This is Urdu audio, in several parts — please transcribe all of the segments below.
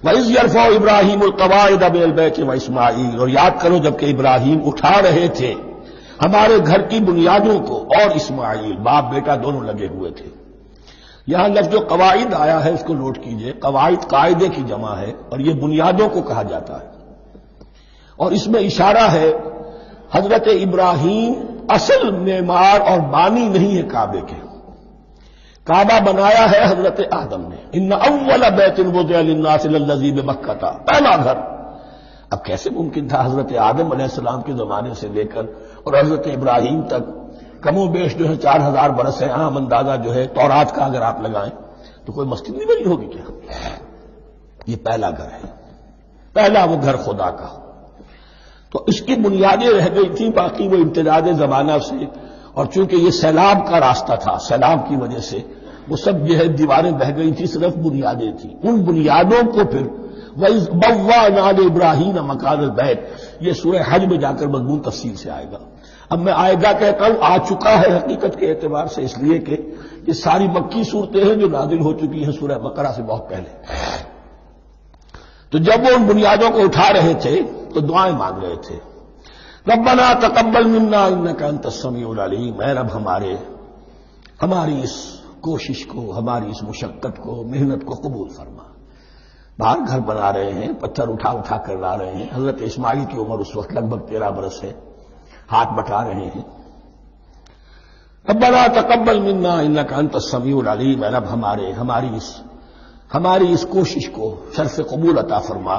وَإِذْ يَرْفَعُ إِبْرَاهِيمُ الْقَوَاعِدَ مِنَ الْبَيْتِ وَإِسْمَاعِيلُ، اور یاد کرو جب کہ ابراہیم اٹھا رہے تھے ہمارے گھر کی بنیادوں کو، اور اسماعیل باپ بیٹا دونوں لگے ہوئے تھے۔ یہاں لفظ جو قواعد آیا ہے اس کو نوٹ کیجئے، قواعد قاعدے کی جمع ہے اور یہ بنیادوں کو کہا جاتا ہے، اور اس میں اشارہ ہے حضرت ابراہیم اصل معمار اور بانی نہیں ہے کعبے کے، کعبہ بنایا ہے حضرت آدم نے۔ ان اول بیت وضع للناس للذی بمکہ، پہلا گھر۔ اب کیسے ممکن تھا حضرت آدم علیہ السلام کے زمانے سے لے کر اور حضرت ابراہیم تک کم و بیش جو ہے 4000 برس ہے، عام اندازہ جو ہے تورات کا اگر آپ لگائیں تو کوئی مسجد نہیں بنی ہوگی کیا؟ یہ پہلا گھر ہے، پہلا وہ گھر خدا کا۔ تو اس کی بنیادیں رہ گئی تھیں، باقی وہ امتداد زمانہ سے، اور چونکہ یہ سیلاب کا راستہ تھا، سیلاب کی وجہ سے وہ سب جو ہے دیواریں بہہ گئی تھی، صرف بنیادیں تھیں۔ ان بنیادوں کو پھر وَإِذْ بَوَّأْنَا لِإِبْرَاهِيمَ مَكَانَ الْبَيْتِ، یہ سورہ حج میں جا کر مضمون تفصیل سے آئے گا۔ اب میں آئے گا کہتا ہوں، آ چکا ہے حقیقت کے اعتبار سے، اس لیے کہ یہ ساری مکی صورتیں ہیں جو نازل ہو چکی ہیں سورہ بقرہ سے بہت پہلے۔ تو جب وہ ان بنیادوں کو اٹھا رہے تھے تو دعائیں مانگ رہے تھے، ربنا تقبل منا انک انت السمیع العلیم، اے رب ہماری اس کوشش کو، ہماری اس مشقت کو، محنت کو قبول فرما۔ باہر گھر بنا رہے ہیں، پتھر اٹھا اٹھا کر لا رہے ہیں، حضرت اسماعیل کی عمر اس وقت لگ بھگ 13 برس ہے، ہاتھ بٹا رہے ہیں۔ ربنا تقبل منا انک انت السمیع العلیم، اے رب ہماری اس کوشش کو شرف قبول عطا فرما،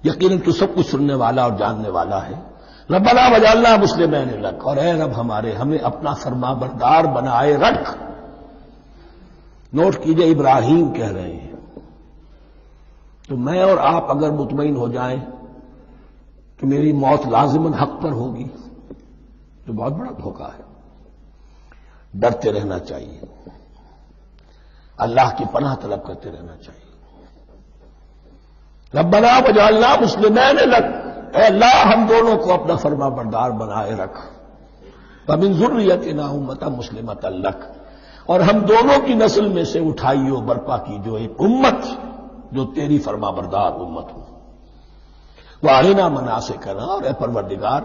یقیناً تو سب کچھ سننے والا اور جاننے والا ہے۔ ربنا وجعلنا مسلمین لک، اور اے رب ہمیں اپنا فرما بردار بنائے رکھ۔ نوٹ کیجئے ابراہیم کہہ رہے ہیں، تو میں اور آپ اگر مطمئن ہو جائیں کہ میری موت لازماً حق پر ہوگی تو بہت بڑا دھوکہ ہے۔ ڈرتے رہنا چاہیے، اللہ کی پناہ طلب کرتے رہنا چاہیے۔ ربنا وجعلنا مسلمین لک، اے اللہ ہم دونوں کو اپنا فرما بردار بنائے رکھ، ومن ذریتنا امۃ مسلمۃ لک، اور ہم دونوں کی نسل میں سے اٹھائیو برپا کی جو ایک امت جو تیری فرما بردار امت ہو۔ وارنا مناسکنا، اور اے پروردگار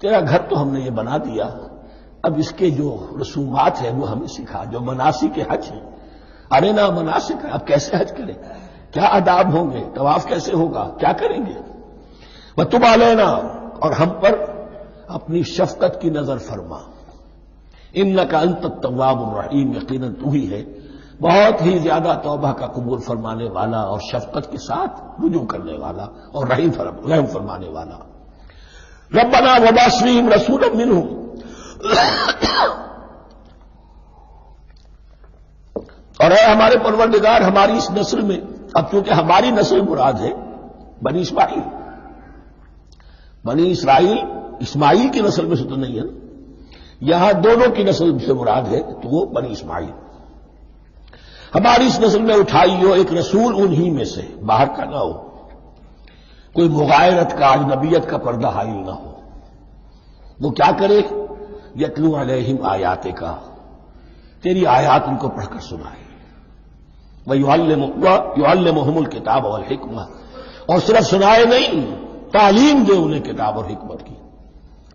تیرا گھر تو ہم نے یہ بنا دیا، اب اس کے جو رسومات ہیں وہ ہمیں سکھا، جو مناسک حج ہیں۔ ارنا مناسک، اب کیسے حج کریں، کیا آداب ہوں گے، طواف کیسے ہوگا، کیا کریں گے۔ وتب علینا، اور ہم پر اپنی شفقت کی نظر فرما، انک انت التواب الرحیم، یقیناً تو ہی ہے بہت ہی زیادہ توبہ کا قبول فرمانے والا اور شفقت کے ساتھ رجوع کرنے والا اور رحم فرمانے والا۔ ربنا وابعث فیہم رسولا منہم، اور اے ہمارے پروردگار ہماری اس نسل میں، اب چونکہ ہماری نسل مراد ہے بنی اسرائیل اسماعیل کی نسل میں سے تو نہیں ہے، یہاں دونوں کی نسل سے مراد ہے تو وہ بنی اسماعیل۔ ہماری اس نسل میں اٹھائی ہو ایک رسول انہی میں سے، باہر کا نہ ہو، کوئی مغایرت کا اجنبیت کا پردہ حائل نہ ہو۔ وہ کیا کرے، یتلو علیہم آیات کا، تیری آیات ان کو پڑھ کر سنائے، وَيُعَلِّمُهُمُ الْكِتَابَ وَالْحِکْمَةَ، اور صرف سنائے نہیں، تعلیم دے انہیں کتاب اور حکمت کی۔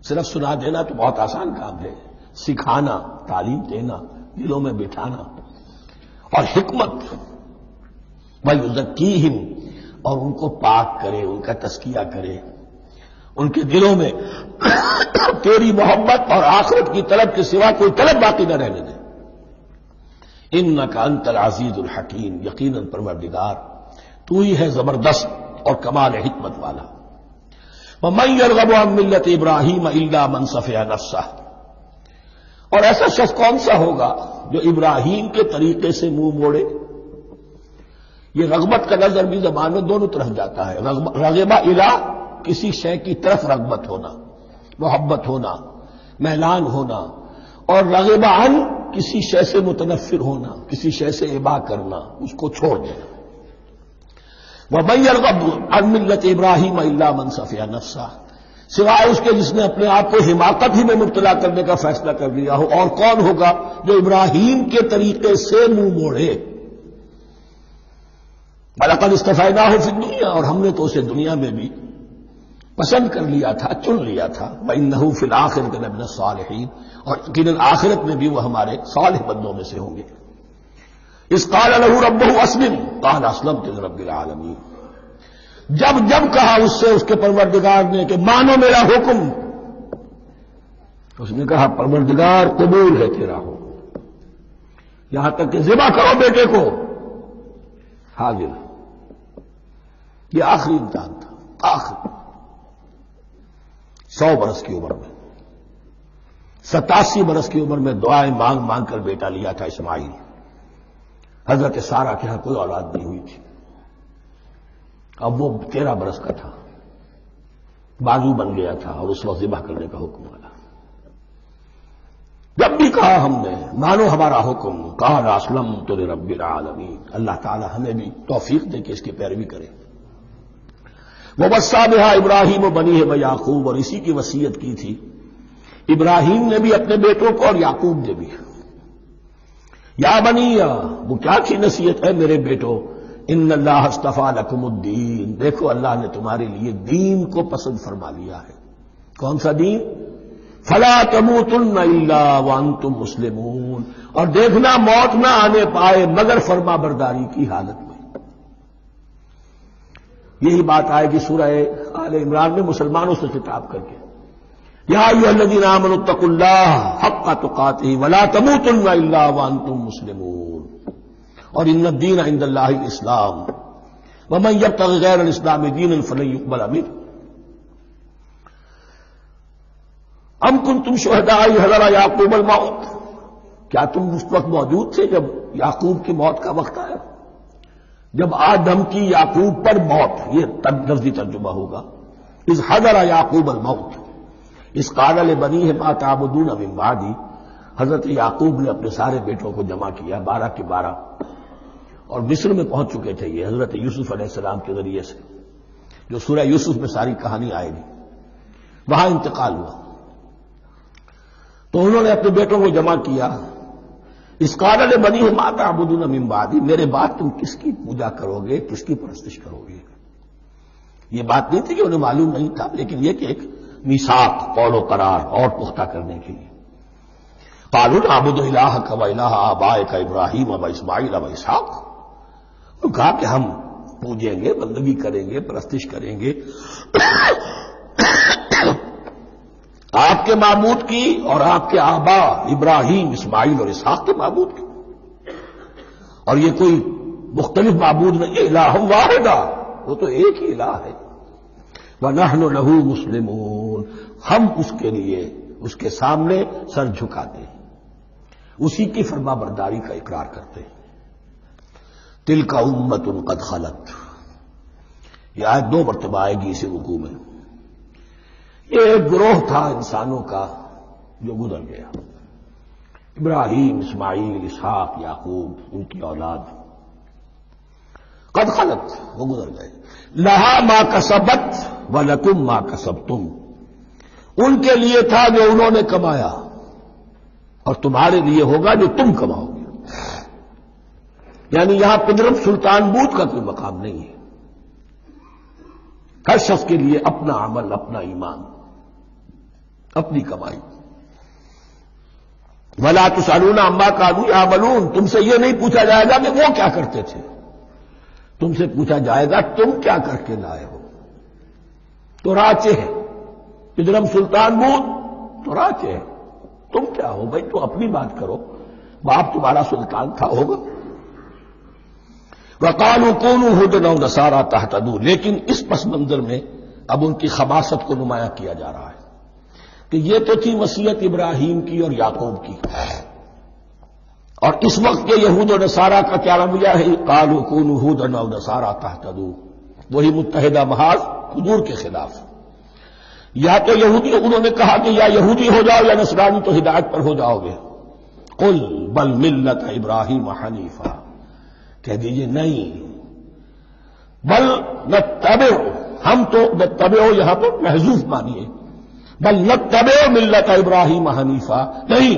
صرف سنا دینا تو بہت آسان کام ہے، سکھانا، تعلیم دینا، دلوں میں بٹھانا، اور حکمت، وَيُزَكِّيهِمْ، اور ان کو پاک کرے، ان کا تزکیہ کرے، ان کے دلوں میں تیری محبت اور آخرت کی طلب کے سوا کوئی طلب باقی نہ رہنے دے۔ انک انت العزیز الحکیم، یقیناً پروردگار تو ہی ہے زبردست اور کمال حکمت والا۔ وَمَن يَرْغَبُ عَن مِّلَّةِ إِبْرَاهِيمَ إِلَّا مَن سَفِهَ نَفْسَهُ، اور ایسا شخص کون سا ہوگا جو ابراہیم کے طریقے سے منہ موڑے۔ یہ رغبت کا لفظ عربی زبان میں دونوں طرف جاتا ہے، رغبہ الی، کسی شے کی طرف رغبت ہونا، محبت ہونا، میلان ہونا، اور رغبہ عن، کسی شے سے متنفر ہونا، کسی شے سے ابا کرنا، اس کو چھوڑ دینا۔ وَمَن يَرْغَبُ عَن مِّلَّةِ إِبْرَاهِيمَ إِلَّا مَن سَفِهَ نَفْسَهُ، سوائے اس کے جس نے اپنے آپ کو حماقت ہی میں مبتلا کرنے کا فیصلہ کر لیا ہو، اور کون ہوگا جو ابراہیم کے طریقے سے منہ موڑے۔ وَلَقَدِ اسْتَفَيْنَاهُ فِي الدُّنْيَا، اور ہم نے تو اسے دنیا میں بھی پسند کر لیا تھا، چن لیا تھا. وَإِنَّهُ فِي الْآخِرَةِ لَمِنَ الصَّالِحِينَ، اور یقیناً آخرت میں بھی وہ ہمارے صالح بندوں میں سے ہوں گے. اذ قال له ربه اسلم قال اسلمت لرب العالمین، جب جب کہا اس سے اس کے پروردگار نے کہ مانو میرا حکم، اس نے کہا پروردگار قبول ہے تیرا حکم، یہاں تک کہ ذبح کرو بیٹے کو، حاضر. یہ آخری امتحان تھا، آخری 100 برس کی عمر میں، 87 برس کی عمر میں دعائیں مانگ مانگ کر بیٹا لیا تھا اسماعیل. حضرت سارہ کے ہاں کوئی اولاد نہیں ہوئی تھی. اب وہ 13 برس کا تھا، بازو بن گیا تھا، اور اس وقت ذبح کرنے کا حکم آیا. جب بھی کہا ہم نے مانو ہمارا حکم، قال اسلمت لرب العالمین. اللہ تعالی ہمیں بھی توفیق دے کہ اس کی پیروی کریں. وَوَصَّىٰ بِهَا ابراہیم وبنیہ ویعقوب، اور اسی کی وصیت کی تھی ابراہیم نے بھی اپنے بیٹوں کو اور یعقوب نے بھی. یا بنیہ، وہ کیا تھی نصیحت ہے میرے بیٹو، ان اللہ اصطفیٰ لکم الدین، دیکھو اللہ نے تمہارے لیے دین کو پسند فرما لیا ہے. کون سا دین؟ فلا تموتن الا وانتم مسلمون، اور دیکھنا موت نہ آنے پائے مگر فرما برداری کی حالت میں. یہی بات آئے گی سورہ آل عمران میں مسلمانوں سے خطاب کر کے، یا ایھا الذین آمنوا اتقوا اللہ حق تقاتہ ولا تموتن الا وانتم مسلمون، اور ان الدین عند اللہ الاسلام ومن یبتغ غیر الاسلام دینا فلن یقبل منہ. ام کنتم شہداء اذ حضر یعقوب الموت، کیا تم اس وقت موجود تھے جب یعقوب کی موت کا وقت آیا؟ جب آدم کی یعقوب پر موت، یہ لفظی ترجمہ ہوگا. اذ حضر یعقوب الموت اذ قال لبنیہ ما تعبدون من بعدی، حضرت یعقوب نے اپنے سارے بیٹوں کو جمع کیا، 12 کے 12، اور مصر میں پہنچ چکے تھے یہ حضرت یوسف علیہ السلام کے ذریعے سے، جو سورہ یوسف میں ساری کہانی آئے گی. وہاں انتقال ہوا تو انہوں نے اپنے بیٹوں کو جمع کیا. اس قال لبنیہ ما تعبدون من بعدی، میرے بعد تم کس کی پوجا کرو گے، کس کی پرستش کرو گے. یہ بات نہیں تھی کہ انہیں معلوم نہیں تھا، لیکن یہ کہ ایک میثاق، قول و قرار اور پختہ کرنے کے لیے. قالوا نعبد الہک و الہ آبائک ابراہیم و اسماعیل و اسحاق، کہا کہ ہم پوجیں گے، بندگی کریں گے، پرستش کریں گے آپ کے معبود کی اور آپ کے آبا ابراہیم، اسماعیل اور اسحاق کے معبود کی. اور یہ کوئی مختلف معبود نہیں ہے، الہ واحد، وہ تو ایک ہی الہ ہے. وَنَحْنُ لَهُ مُسْلِمُونَ، ہم اس کے لیے اس کے سامنے سر جھکاتے ہیں، اسی کی فرما برداری کا اقرار کرتے ہیں. تِلْكَ أُمَّةٌ قَدْ خَلَتْ، یہ آیت 2 مرتبہ آئے گی اسی رکوع میں. یہ ایک گروہ تھا انسانوں کا جو گزر گیا، ابراہیم، اسماعیل، اسحاق، یعقوب، ان کی اولاد. قد خلت، وہ گزر گئے. لہا ما کسبت ولکم ما کسبتم، ان کے لیے تھا جو انہوں نے کمایا، اور تمہارے لیے ہوگا جو تم کماؤ گے. یعنی یہاں پدرم سلطان بود کا کوئی مقام نہیں ہے. ہر شخص کے لیے اپنا عمل، اپنا ایمان، اپنی کمائی. وَلَا تُسْأَلُونَ عَمَّا كَانُوا يَعْمَلُونَ، تم سے یہ نہیں پوچھا جائے گا کہ وہ کیا کرتے تھے، تم سے پوچھا جائے گا تم کیا کر کے لائے ہو. تو راچے ہے پدرم سلطان بود، تو راچے ہے. تم کیا ہو بھائی، تو اپنی بات کرو، باپ تمہارا سلطان تھا، ہوگا. وَقَالُوا كُونُوا هُودًا أَوْ نَصَارَىٰ تَهْتَدُوا، لیکن اس پس منظر میں اب ان کی خباثت کو نمایاں کیا جا رہا ہے کہ یہ تو تھی وصیت ابراہیم کی اور یعقوب کی، اور اس وقت کے یہود و نصارہ کا کیا رویہ ہے. قَالُوا كُونُوا هُودًا أَوْ نَصَارَىٰ تَهْتَدُوا، وہی متحدہ محاذ حضور کے خلاف. یا تو یہودی، انہوں نے کہا کہ یا یہودی ہو جاؤ یا نصرانی تو ہدایت پر ہو جاؤ گے. قُلْ بَلْ مِلَّةَ إِبْرَاهِيمَ حَنِيفًا، کہہ دیجئے نہیں، بل نتبع، ہم تو نتبع یہاں پر محذوف مانیے، بل نتبع ملت ابراہیم حنیفہ، نہیں،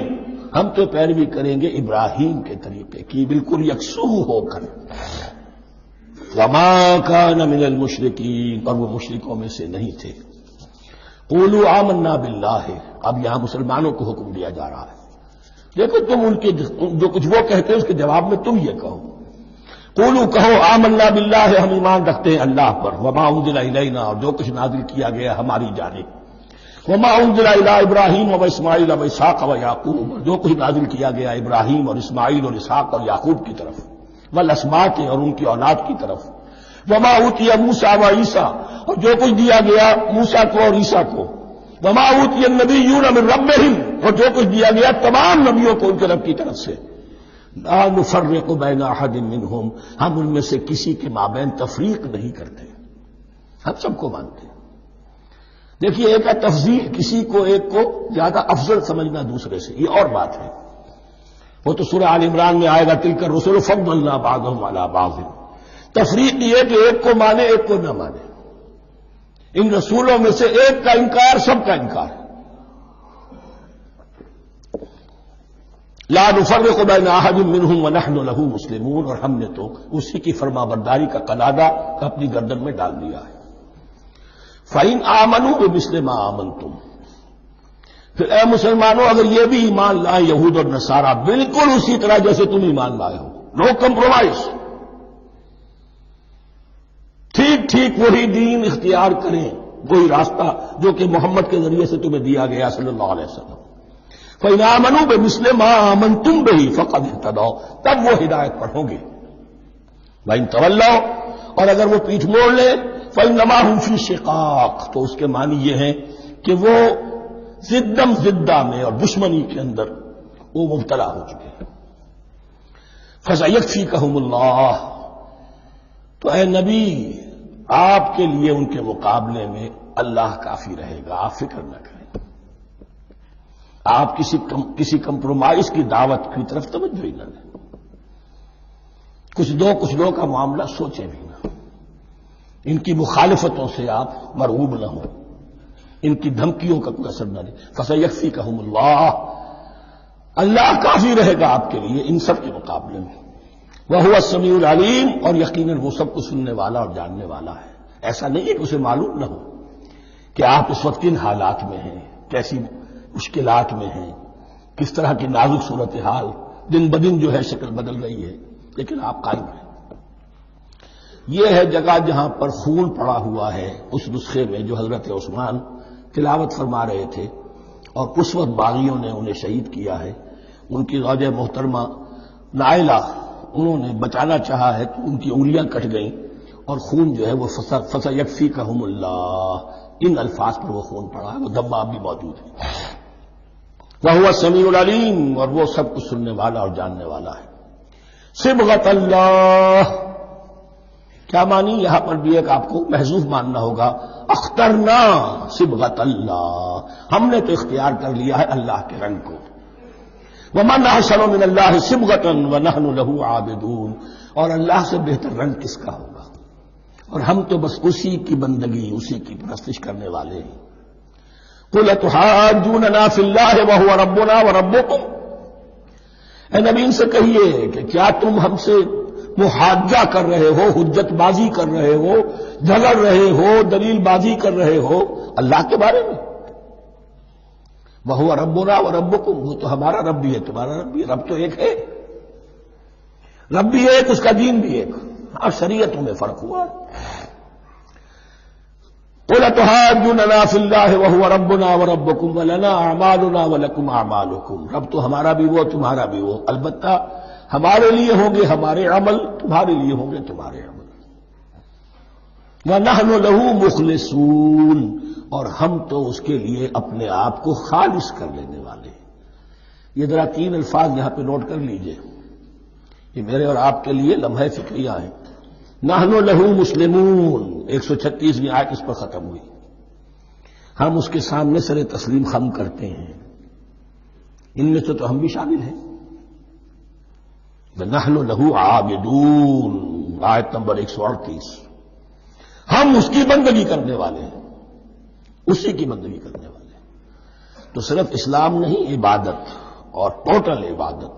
ہم تو پیروی کریں گے ابراہیم کے طریقے کی، بالکل یکسو ہو کر. وما كان من المشرکین، اور وہ مشرکوں میں سے نہیں تھے. قولوا آمنا باللہ، اب یہاں مسلمانوں کو حکم دیا جا رہا ہے. دیکھو تم ان کے جو کچھ وہ کہتے ہیں اس کے جواب میں تم یہ کہو، قولوا کہو آمنا باللہ، ہم ایمان رکھتے ہیں اللہ پر، وما انزل الینا، اور جو کچھ نازل کیا گیا ہماری جانب، وما انزل الی ابراہیم و اسماعیل و اسحاق و یعقوب، جو کچھ نازل کیا گیا ابراہیم اور اسماعیل اور اسحاق اور یعقوب کی طرف، والاسباط، اور ان کی اولاد کی طرف، وما اوتی موسیٰ و عیسیٰ، اور جو کچھ دیا گیا موسیٰ کو اور عیسیٰ کو، وما اوتی النبیون من ربہم، اور جو کچھ دیا گیا تمام نبیوں کو ان کے رب کی طرف سے. لا نفرق بین احد منہم، ہم ان میں سے کسی کے مابین تفریق نہیں کرتے، ہم سب کو مانتے ہیں. دیکھیے ایک ہے تفضیل، کسی کو ایک کو زیادہ افضل سمجھنا دوسرے سے، یہ اور بات ہے. وہ تو سورہ آل عمران میں آئے گا تلک الرسل فضلنا بعضهم علی بعض. تفریق یہ کہ ایک کو مانے ایک کو نہ مانے. ان رسولوں میں سے ایک کا انکار سب کا انکار ہے. لا نفرق بین احد منہم ونحن له مسلمون، اور ہم نے تو اسی کی فرما برداری کا قلادہ اپنی گردن میں ڈال دیا ہے. فَإِنْ آمَنُوا بِمِثْلِ مَا آمَنْتُمْ، پھر اے مسلمانوں اگر یہ بھی ایمان لائیں یہود اور نصارہ بالکل اسی طرح جیسے تم ایمان لائے ہو، نو کمپرومائز، ٹھیک ٹھیک وہی دین اختیار کریں، وہی راستہ جو کہ محمد کے ذریعے سے تمہیں دیا گیا صلی اللہ علیہ وسلم. فَإِنْ آمَنُوا بِمِثْلِ مَا آمَنْتُمْ بِهِ فَقَدْ اهْتَدَوْا، تب وہ ہدایت پڑھو گے. وَإِنْ تَوَلَّوْا، اور اگر وہ پیٹھ موڑ لے، فَإِنَّمَا هُمْ فِي شِقَاقٍ، تو اس کے معنی یہ ہے کہ وہ زدم زدہ میں اور دشمنی کے اندر وہ مبتلا ہو چکے ہیں. فَسَيَكْفِيكَهُمُ اللَّهُ، تو اے نبی آپ کے لیے ان کے مقابلے میں اللہ کافی رہے گا، آپ فکر نہ کریں. آپ کسی کمپرومائز کی دعوت کی طرف توجہ ہی نہ لیں، کچھ دو کا معاملہ سوچیں بھی نہ، ان کی مخالفتوں سے آپ مرعوب نہ ہوں، ان کی دھمکیوں کا کوئی اثر نہ لیں. فَسَيَكْفِيكَهُمُ اللَّهُ، اللہ کافی رہے گا آپ کے لیے ان سب کے مقابلے میں. وَهُوَ السَّمِيعُ الْعَلِيمُ، اور یقیناً وہ سب کو سننے والا اور جاننے والا ہے. ایسا نہیں ہے کہ اسے معلوم نہ ہو کہ آپ اس وقت کن حالات میں ہیں، کیسی مشکلات میں ہیں، کس طرح کی نازک صورتحال دن بدن جو ہے شکل بدل رہی ہے، لیکن آپ قائم ہیں. یہ ہے جگہ جہاں پر خون پڑا ہوا ہے، اس نسخے میں جو حضرت عثمان تلاوت فرما رہے تھے، اور اس وقت باغیوں نے انہیں شہید کیا ہے. ان کی زوجہ محترمہ نائلہ، انہوں نے بچانا چاہا ہے تو ان کی انگلیاں کٹ گئیں، اور خون جو ہے وہ فَسَيَكْفِيكَهُمُ اللَّهُ، ان الفاظ پر وہ خون پڑا ہے، وہ دماغ بھی موجود ہے. وَهُوَ السَّمِيعُ الْعَلِيمُ، اور وہ سب کچھ سننے والا اور جاننے والا ہے. صبغۃ اللہ، کیا مانی یہاں پر بھی ایک آپ کو محذوف ماننا ہوگا. اخترنا صبغۃ اللہ، ہم نے تو اختیار کر لیا ہے اللہ کے رنگ کو. وَمَنْ أَحْسَنُ مِنَ اللَّهِ صِبْغَةً وَنَحْنُ لَهُ عَابِدُونَ، اور اللہ سے بہتر رنگ کس کا ہوگا، اور ہم تو بس اسی کی بندگی، اسی کی پرستش کرنے والے ہیں. قُلْ أَتُحَاجُّونَنَا فِي اللَّهِ وَهُوَ رَبُّنَا وَرَبُّكُمْ، اے نبی ان سے کہیے کہ کیا تم ہم سے محاجہ کر رہے ہو، حجت بازی کر رہے ہو، جھگڑ رہے ہو، دلیل بازی کر رہے ہو اللہ کے بارے میں؟ وَهُوَ رَبُّنَا وَرَبُّكُمْ، وہ تو ہمارا رب بھی ہے تمہارا رب بھی ہے. رب تو ایک ہے، رب بھی ایک، اس کا دین بھی ایک، اور شریعتوں میں فرق ہوا. قُلْ أَتُحَاجُّونَنَا فِي اللَّهِ وَهُوَ رَبُّنَا وَرَبُّكُمْ وَلَنَا أَعْمَالُنَا وَلَكُمْ أَعْمَالُكُمْ، رب تو ہمارا بھی وہ تمہارا بھی وہ، البتہ ہمارے لیے ہوں گے ہمارے عمل، تمہارے لیے ہوں گے تمہارے عمل. وَنَحْنُ لَهُ مُخْلِصُونَ، اور ہم تو اس کے لیے اپنے آپ کو خالص کر لینے والے ہیں. یہ ذرا 3 الفاظ یہاں پہ نوٹ کر لیجئے، یہ میرے اور آپ کے لیے لمحہ فکریہ ہیں. نحن لہو مسلمون، 136ویں آیت اس پر ختم ہوئی. ہم اس کے سامنے سر تسلیم خم کرتے ہیں، ان میں سے تو ہم بھی شامل ہیں. نحن لہو عابدون، آیت نمبر 138. ہم اس کی بندگی کرنے والے ہیں، اسی کی بندگی کرنے والے ہیں. تو صرف اسلام نہیں، عبادت اور ٹوٹل عبادت،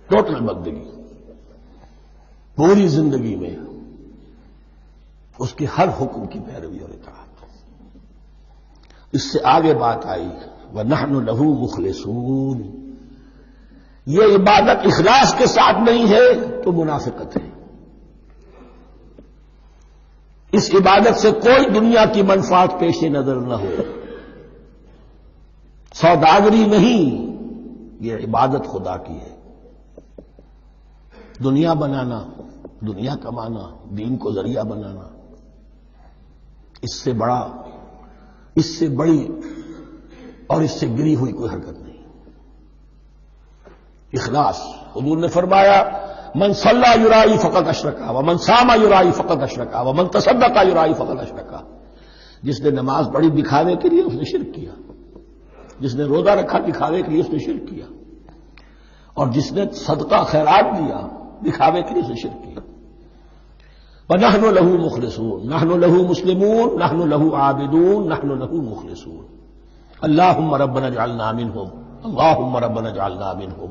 ٹوٹل بندگی پوری زندگی میں اس کے ہر حکم کی پیروی اور اطاعت۔ اس سے آگے بات آئی وَنَحْنُ لَهُ مُخْلِصُونَ، یہ عبادت اخلاص کے ساتھ نہیں ہے تو منافقت ہے۔ اس عبادت سے کوئی دنیا کی منفعت پیش نظر نہ ہو، سوداگری نہیں، یہ عبادت خدا کی ہے۔ دنیا بنانا، دنیا کمانا، دین کو ذریعہ بنانا، اس سے بڑی اور اس سے گری ہوئی کوئی حرکت نہیں۔ اخلاص، حضور نے فرمایا من صلی یرائی فقط اشرکا ومن صام یرائی فقط اشرکا ومن تصدق یرائی فقط اشرکا، جس نے نماز پڑھی دکھاوے کے لیے اس نے شرک کیا، جس نے روزہ رکھا دکھاوے کے لیے اس نے شرک کیا، اور جس نے صدقہ خیرات دیا دکھاوے کے لیے اس نے شرک کیا۔ وَنَحْنُ لَهُ مُخْلِصُونَ، نَحْنُ لَهُ مُسْلِمُونَ، نَحْنُ لَهُ عَابِدُونَ، نَحْنُ لَهُ مُخْلِصُونَ۔ اللهم ربنا اجعلنا منهم، اللهم ربنا اجعلنا منهم۔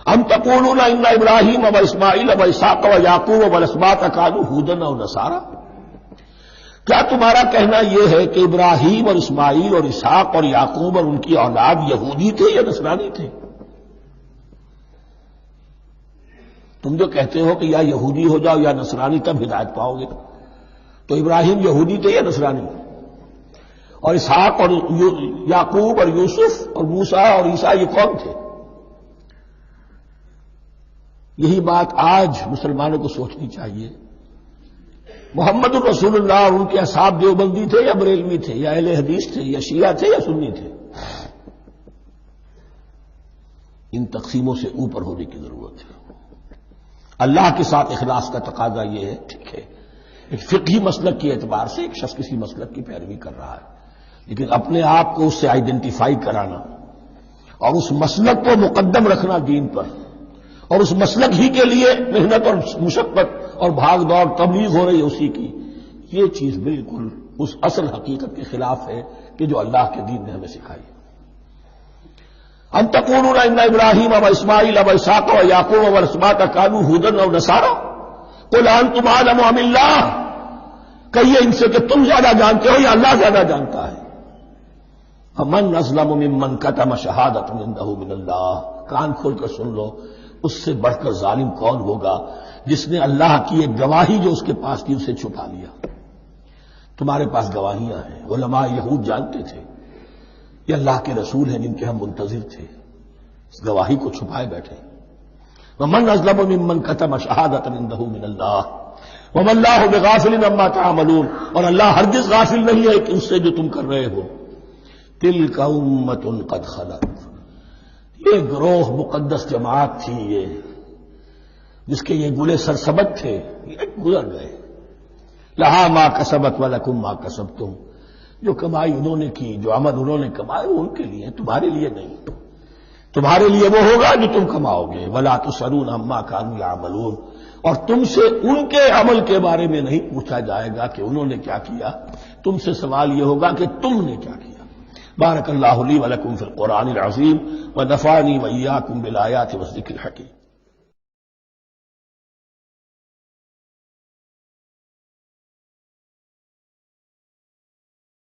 ام تقولون ان ابراہیم واسماعیل واسحاق ویعقوب والاسباط كانوا هودا او نصارا، کیا تمہارا کہنا یہ ہے کہ ابراہیم اور اسماعیل اور اسحاق اور یعقوب اور ان کی اولاد یہودی تھے یا نصرانی تھے؟ تم جو کہتے ہو کہ یا یہودی ہو جاؤ یا نصرانی تب ہدایت پاؤ گے، تو ابراہیم یہودی تھے یا نصرانی؟ اور اسحاق اور یعقوب اور یوسف اور موسیٰ اور عیسیٰ یہ کون تھے؟ یہی بات آج مسلمانوں کو سوچنی چاہیے۔ محمد الرسول اللہ اور ان کے اصحاب دیوبندی تھے یا بریلوی تھے یا اہل حدیث تھے یا شیعہ تھے یا سنی تھے؟ ان تقسیموں سے اوپر ہونے کی ضرورت ہے۔ اللہ کے ساتھ اخلاص کا تقاضا یہ ہے، ٹھیک ہے ایک فقہی مسلک کے اعتبار سے ایک شخص کسی مسلک کی پیروی کر رہا ہے، لیکن اپنے آپ کو اس سے آئیڈینٹیفائی کرانا اور اس مسلک کو مقدم رکھنا دین پر، اور اس مسلک ہی کے لیے محنت اور مشقت اور بھاگ دوڑ تبلیغ ہو رہی ہے اسی کی، یہ چیز بالکل اس اصل حقیقت کے خلاف ہے کہ جو اللہ کے دین نے ہمیں سکھائی ہے۔ ام تقولون ان ابراہیم واسماعیل واسحاق ویعقوب والاسباط كانوا هودا او نصارا قل انتم اعلم ام اللہ، کہیے ان سے کہ تم زیادہ جانتے ہو یا اللہ زیادہ جانتا ہے۔ فمن اظلم ممن كتم شہادۃ عنده من اللہ، کان کھول کر سن لو، اس سے بڑھ کر ظالم کون ہوگا جس نے اللہ کی ایک گواہی جو اس کے پاس تھی اسے چھپا لیا۔ تمہارے پاس گواہیاں ہیں، علماء یہود جانتے تھے یہ اللہ کے رسول ہیں جن کے ہم منتظر تھے، اس گواہی کو چھپائے بیٹھے۔ ومن اظلم ممن كتم شہادۃ عنده من اللہ وما اللہ بغافل عما تعملون، اور اللہ ہرگز غافل نہیں ہے کہ اس سے جو تم کر رہے ہو۔ تلک امۃ قد خلت، یہ گروہ مقدس جماعت تھی یہ جس کے یہ گلے سرسبد تھے، یہ گزر گئے۔ لہا ما کسبت ولکم ما کسبتم، جو کمائی انہوں نے کی، جو عمل انہوں نے کمائے وہ ان کے لیے، تمہارے لیے نہیں۔ تمہارے لیے وہ ہوگا جو تم کماؤ گے۔ ولا تسألون عما كانوا يعملون، اور تم سے ان کے عمل کے بارے میں نہیں پوچھا جائے گا کہ انہوں نے کیا کیا، تم سے سوال یہ ہوگا کہ تم نے کیا کیا۔ بارک اللہ لی ولکم فی القرآن العظیم ونفعنی وإیاکم بالآیات والذکر الحکیم۔